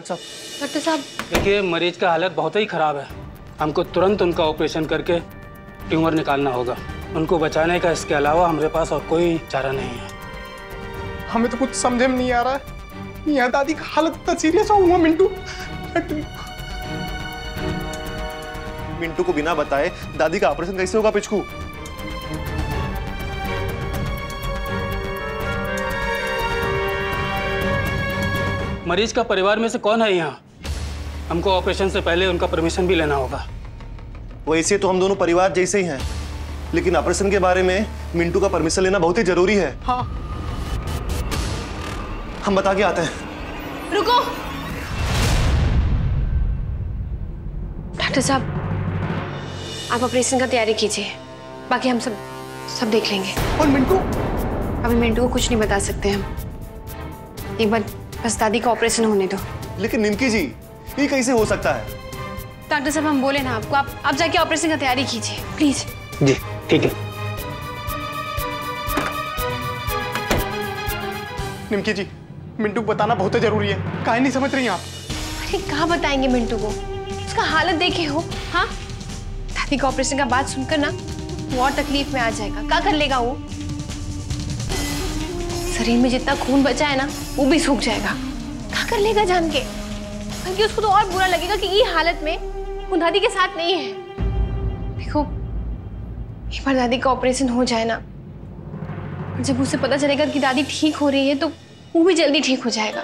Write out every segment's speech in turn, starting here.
Doctor साहब। Doctor साहब देखिए, मरीज का हालत बहुत ही खराब है। हमको तुरंत उनका ऑपरेशन करके ट्यूमर निकालना होगा। उनको बचाने का इसके अलावा हमारे पास और कोई चारा नहीं है। हमें तो कुछ समझ में नहीं आ रहा है। यहाँ दादी का हालत इतना सीरियस हुआ मिंटू। मिंटू को बिना बताए दादी का ऑपरेशन कैसे होगा पिचकू? मरीज का परिवार में से कौन है यहाँ? हमको ऑपरेशन से पहले उनका परमिशन भी लेना होगा। वैसे तो हम दोनों परिवार जैसे ही हैं, लेकिन ऑपरेशन के बारे में मिंटू का परमिशन लेना बहुत ही जरूरी है। हाँ, हम बता के आते हैं। रुको डॉक्टर साहब, आप ऑपरेशन का तैयारी कीजिए, बाकी हम सब देख लेंगे। और मिंटू? अभी मिंटू को कुछ नहीं बता सकते हम। एक बार बस दादी का ऑपरेशन होने दो। लेकिन निमकी जी, ये कैसे हो सकता है? डॉक्टर साहब हम बोले ना आपको, आप जाके ऑपरेशन का तैयारी कीजिए प्लीज। जी ठीक है। निमकी जी, मिंटू को बताना बहुत जरूरी है। काहे नहीं समझ रही आप? अरे कहाँ बताएंगे मिंटू को, उसका हालत देखे हो। हाँ, दादी का ऑपरेशन का बात सुनकर ना वो और तकलीफ में आ जाएगा। क्या कर लेगा वो? शरीर में जितना खून बचा है ना वो भी सूख जाएगा। क्या कर लेगा जान के? बल्कि उसको तो और बुरा लगेगा कि ये हालत में वो दादी के साथ नहीं है। देखो, एक बार दादी का ऑपरेशन हो जाए ना, और जब उसे पता चलेगा कि दादी ठीक हो रही है तो वो भी जल्दी ठीक हो जाएगा।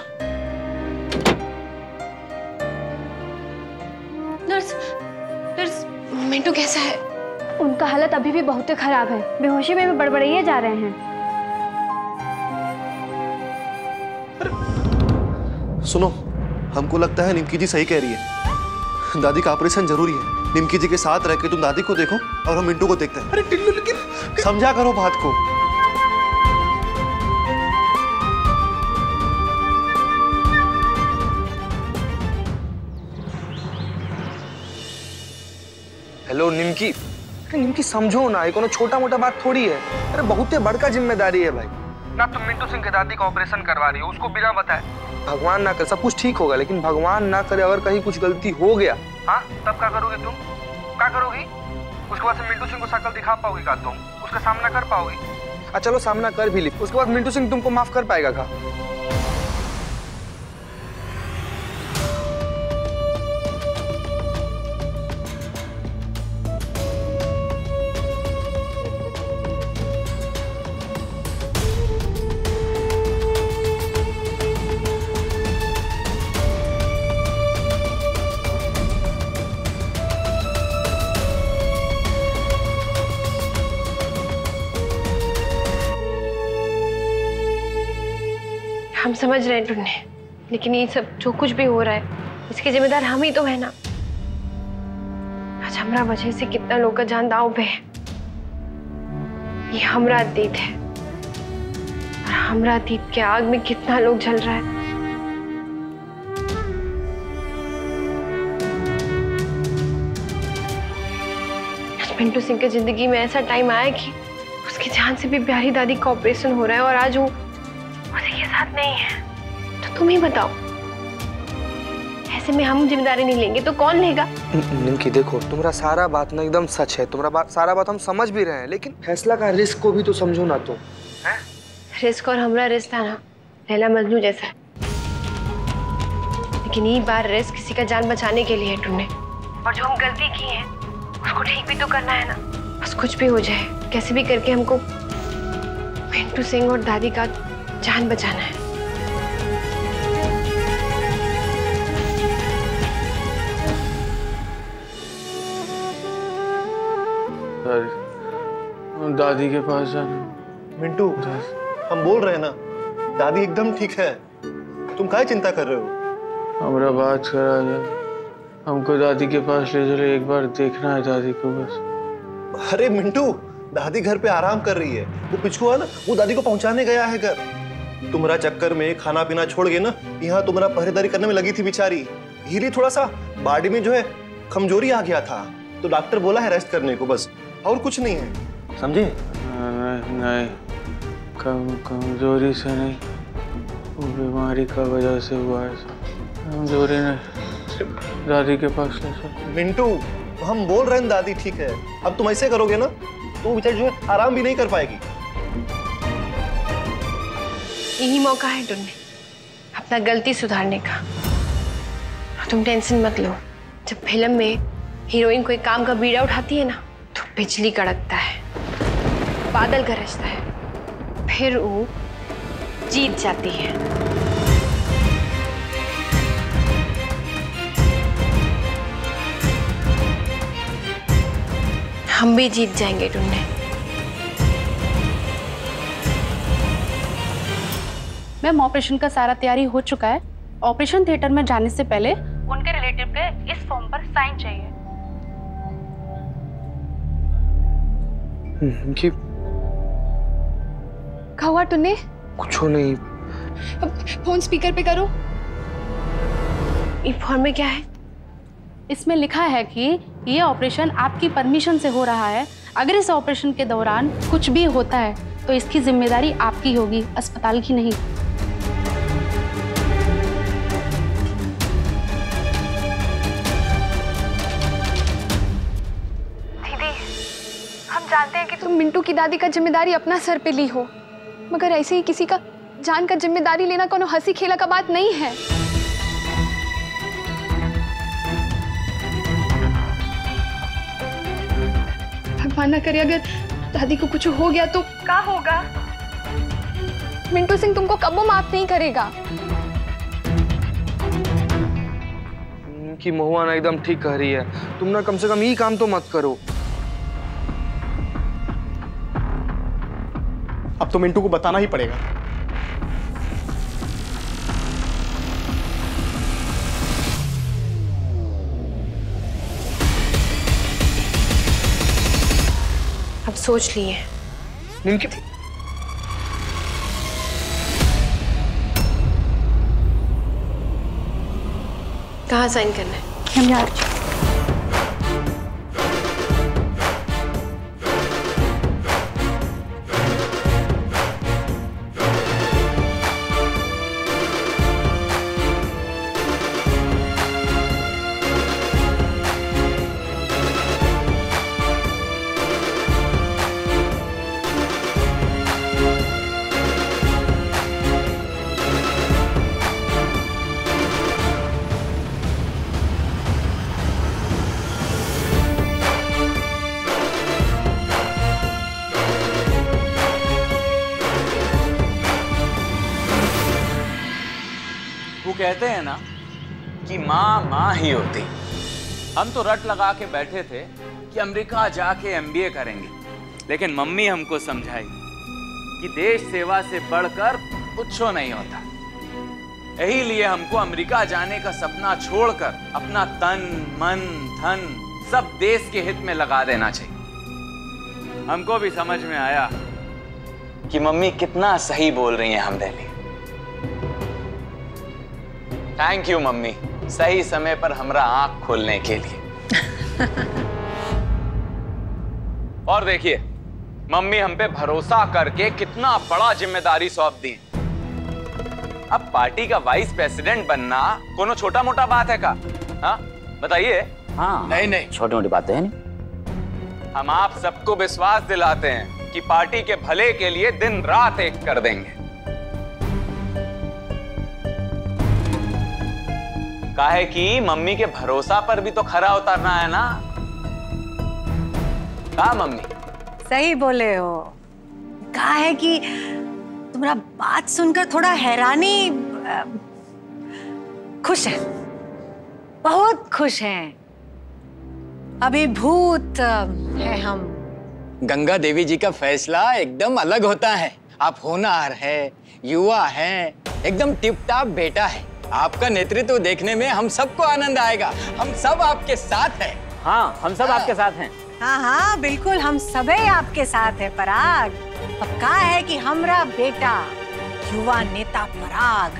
नर्स, मिंटू कैसा है? उनका हालत अभी भी बहुत खराब है, बेहोशी में भी बड़बड़ाइए जा रहे हैं। सुनो, हमको लगता है निमकी जी सही कह रही है। दादी का ऑपरेशन जरूरी है। निमकी जी के साथ रह के तुम दादी को देखो और हम मिंटू को देखते हैं। अरे टिल्लू, लेकिन समझा करो बात को। हेलो निमकी। निमकी समझो ना, ये कोनो छोटा मोटा बात थोड़ी है। अरे बहुत बड़का जिम्मेदारी है भाई। ना तुम मिंटू सिंह के दादी का ऑपरेशन करवा रही हो, उसको बिना बताए। भगवान ना करे सब कुछ ठीक होगा, लेकिन भगवान ना करे अगर कहीं कुछ गलती हो गया, हाँ तब क्या करोगे तुम? क्या करोगी? उसके बाद से मिंटू सिंह को शक्ल दिखा पाओगी क्या तुम? उसका सामना कर पाओगी? चलो सामना कर भी ली, उसके बाद मिंटू सिंह तुमको माफ कर पाएगा क्या? हम समझ रहे हैं टुन्ने, लेकिन ये सब जो कुछ भी हो रहा है इसके जिम्मेदार हम ही तो है ना। आज हमरा वजह से कितना लोग का जान दांव पे है। ये हमरा अतीत है, और हमरा अतीत के आग में कितना लोग जल रहा है। आज मिंटू सिंह की जिंदगी में ऐसा टाइम आया कि उसकी जान से भी प्यारी दादी का ऑपरेशन हो रहा है, और आज वो उसके साथ नहीं है। तो तुम ही बताओ, ऐसे में हम जिम्मेदारी नहीं लेंगे तो कौन लेगा? निमकी देखो, तुम्हारा सारा बात ना एकदम सच है, तुम्हारा सारा बात हम समझ भी रहे हैं, लेकिन फैसला का रिस्क को भी तो समझो ना तुम। रिस्क और हमरा रिश्ता ना लैला मजनू जैसा है, लेकिन ये बार रिस्क किसी का जान बचाने के लिए है टुन्ने। और जो हम गलती की है उसको ठीक भी तो करना है ना। बस कुछ भी हो जाए, कैसे भी करके हमको मिंटू सिंह और दादी का जान बचाना है। दादी के पास जाना। मिंटू, हम बोल रहे हैं ना, दादी एकदम ठीक है। तुम काहे चिंता कर रहे हो? हमारा बात करा जाए, हमको दादी के पास ले चले, एक बार देखना है दादी को बस। अरे मिंटू, दादी घर पे आराम कर रही है। वो पिछुआ ना, वो दादी को पहुंचाने गया है घर। तुम्हारा चक्कर में खाना पीना छोड़ के ना यहाँ तुम्हारा पहरेदारी करने में लगी थी बेचारी। हीली थोड़ा सा बॉडी में जो है कमजोरी आ गया था, तो डॉक्टर बोला है रेस्ट करने को, बस और कुछ नहीं है, समझे? नहीं, कमजोरी से नहीं, वो बीमारी का वजह से हुआ है। जोरी ने दादी के पास ले चल। मिंटू, हम बोल रहे हैं दादी ठीक है, अब तुम ऐसे करोगे ना तो बेचारी जो है आराम भी नहीं कर पाएगी। यही मौका है टुन्ने अपना गलती सुधारने का। तुम टेंशन मत लो, जब फिल्म में हीरोइन कोई काम का बीड़ा उठाती है ना तो बिजली कड़कता है, बादल गरजता है, फिर वो जीत जाती है। हम भी जीत जाएंगे टुन्ने। मैम, ऑपरेशन का सारा तैयारी हो चुका है। ऑपरेशन थिएटर में जाने से पहले उनके रिलेटिव के इस फॉर्म पर साइन चाहिए। क्या हुआ टुन्ने? कुछ नहीं। फोन स्पीकर पे करो। ये फॉर्म में क्या है? इसमें लिखा है कि ये ऑपरेशन आपकी परमिशन से हो रहा है। अगर इस ऑपरेशन के दौरान कुछ भी होता है तो इसकी जिम्मेदारी आपकी होगी, अस्पताल की नहीं। दीदी, हम जानते हैं कि तुम मिंटू की दादी का जिम्मेदारी अपना सर पे ली हो, मगर ऐसे ही किसी का जान का जिम्मेदारी लेना कोनो हंसी खेला का बात नहीं है। भगवान ना करे अगर दादी को कुछ हो गया तो क्या होगा? मिंटू सिंह तुमको कब्बो माफ नहीं करेगा। कि महुआ ना एकदम ठीक कह रही है, तुम ना कम से कम ये काम तो मत करो। अब तो मिंटू को बताना ही पड़ेगा। अब सोच लिए। निमकी, कहाँ साइन करना है? हम यार कहते हैं ना कि माँ माँ ही होती। हम तो रट लगा के बैठे थे कि अमेरिका जाके एमबीए करेंगे, लेकिन मम्मी हमको समझाई कि देश सेवा से बढ़कर कुछ नहीं होता। यही लिए हमको अमेरिका जाने का सपना छोड़कर अपना तन मन धन सब देश के हित में लगा देना चाहिए। हमको भी समझ में आया कि मम्मी कितना सही बोल रही हैं हमरे लिए। थैंक यू मम्मी, सही समय पर हमरा आंख खोलने के लिए। और देखिए मम्मी हम पे भरोसा करके कितना बड़ा जिम्मेदारी सौंप दी। अब पार्टी का वाइस प्रेसिडेंट बनना कोनो छोटा मोटा बात है का? हाँ बताइए। हाँ नहीं नहीं, छोटी मोटी बातें हैं नहीं। हम आप सबको विश्वास दिलाते हैं कि पार्टी के भले के लिए दिन रात एक कर देंगे। काहे कि मम्मी के भरोसा पर भी तो खरा उतरना है ना। हाँ मम्मी सही बोले हो। कहा है कि तुम्हारा बात सुनकर थोड़ा हैरानी, खुश है, बहुत खुश हैं, अभिभूत है हम। गंगा देवी जी का फैसला एकदम अलग होता है। आप होनहार है, युवा हैं, एकदम टिप टाप बेटा है। आपका नेतृत्व देखने में हम सबको आनंद आएगा। हम सब आपके साथ हैं। हाँ हम सब आपके साथ हैं। हाँ हाँ बिल्कुल, हम सबे आपके साथ है पराग। अब कहा है कि हमरा बेटा युवा नेता पराग,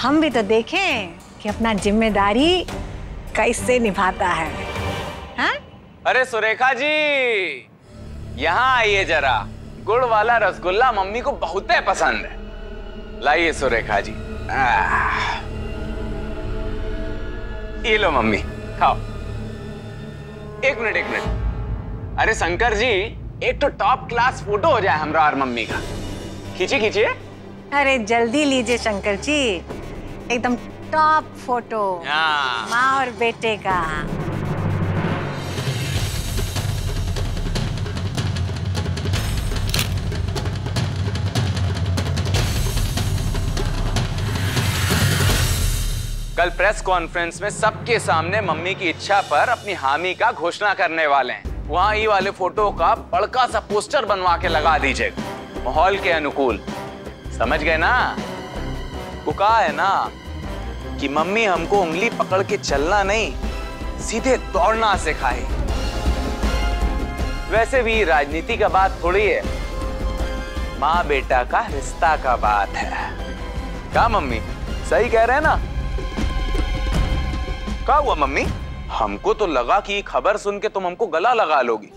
हम भी तो देखें कि अपना जिम्मेदारी कैसे निभाता है। हाँ? अरे सुरेखा जी यहाँ आइए जरा, गुड़ वाला रसगुल्ला मम्मी को बहुत पसंद है। लाइए सुरेखा जी। ये लो मम्मी, खाओ। एक मिनट। अरे शंकर जी, एक तो टॉप क्लास फोटो हो जाए हमरा और मम्मी का। खींचिए। अरे जल्दी लीजिए शंकर जी, एकदम टॉप फोटो माँ और बेटे का। कल प्रेस कॉन्फ्रेंस में सबके सामने मम्मी की इच्छा पर अपनी हामी का घोषणा करने वाले हैं। वहां ये वाले फोटो का बड़का सा पोस्टर बनवा के लगा दीजिएगा, माहौल के अनुकूल। समझ गए ना? वो कहा है ना कि मम्मी हमको उंगली पकड़ के चलना नहीं, सीधे दौड़ना सिखाए। वैसे भी राजनीति का बात थोड़ी है, माँ बेटा का रिश्ता का बात है। क्या मम्मी सही कह रहे हैं ना? क्या हुआ मम्मी? हमको तो लगा कि खबर सुन के तुम हमको गला लगा लोगी।